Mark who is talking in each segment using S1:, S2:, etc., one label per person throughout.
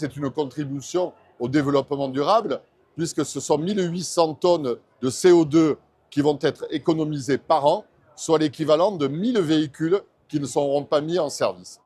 S1: C'est une contribution au développement durable, puisque ce sont 1800 tonnes de CO2 qui vont être économisées par an, soit l'équivalent de 1000 véhicules qui ne seront pas mis en service.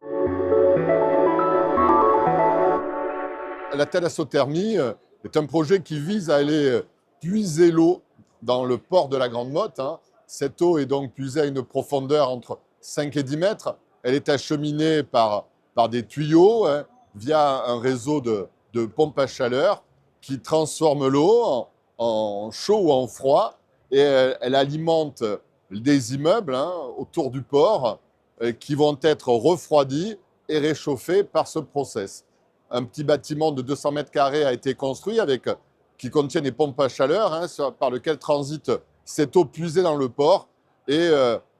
S1: La thalassothermie est un projet qui vise à aller puiser l'eau dans le port de la Grande Motte. Cette eau est donc puisée à une profondeur entre 5 et 10 mètres. Elle est acheminée par des tuyaux via un réseau de pompes à chaleur qui transforme l'eau en chaud ou en froid, et elle alimente des immeubles autour du port qui vont être refroidis et réchauffés par ce process. Un petit bâtiment de 200 mètres carrés a été construit qui contient des pompes à chaleur par lesquelles transite cette eau puisée dans le port, et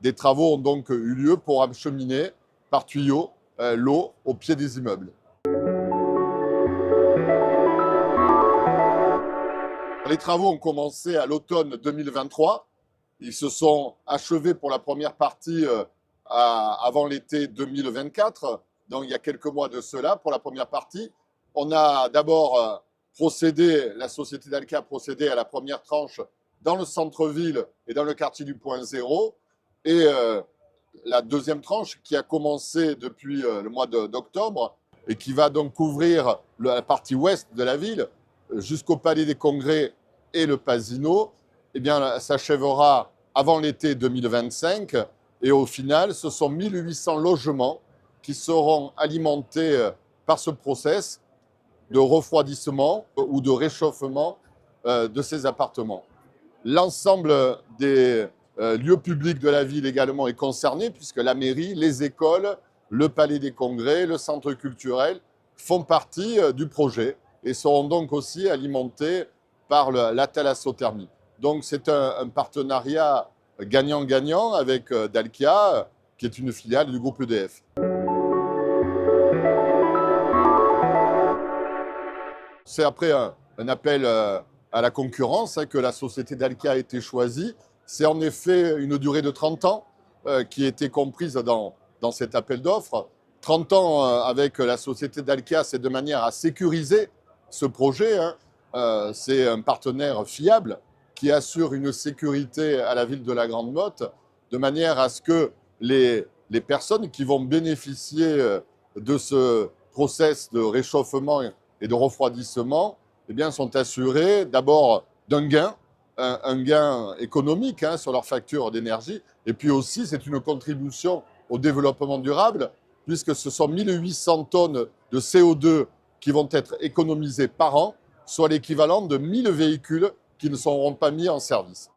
S1: des travaux ont donc eu lieu pour acheminer par tuyau l'eau au pied des immeubles. Les travaux ont commencé à l'automne 2023. Ils se sont achevés pour la première partie avant l'été 2024, donc il y a quelques mois de cela pour la première partie. On a d'abord la société Dalkia a procédé à la première tranche dans le centre-ville et dans le quartier du Point Zéro, et la deuxième tranche qui a commencé depuis le mois d'octobre et qui va donc couvrir la partie ouest de la ville jusqu'au Palais des Congrès et le Pasino, eh bien, s'achèvera avant l'été 2025. Et au final, ce sont 1800 logements qui seront alimentés par ce process de refroidissement ou de réchauffement de ces appartements. L'ensemble des lieux publics de la ville également est concerné, puisque la mairie, les écoles, le Palais des Congrès, le centre culturel font partie du projet et seront donc aussi alimentés par la thalassothermie. Donc c'est un partenariat gagnant-gagnant avec Dalkia, qui est une filiale du groupe EDF. C'est après un appel à la concurrence que la société Dalkia a été choisie. C'est en effet une durée de 30 ans qui a été comprise dans cet appel d'offres. 30 ans avec la société Dalkia, c'est de manière à sécuriser ce projet. C'est un partenaire fiable qui assure une sécurité à la ville de la Grande Motte, de manière à ce que les personnes qui vont bénéficier de ce process de réchauffement et de refroidissement, eh bien, sont assurées d'abord d'un gain, un gain économique sur leur facture d'énergie, et puis aussi c'est une contribution au développement durable, puisque ce sont 1800 tonnes de CO2 qui vont être économisées par an, soit l'équivalent de 1000 véhicules qui ne seront pas mis en service.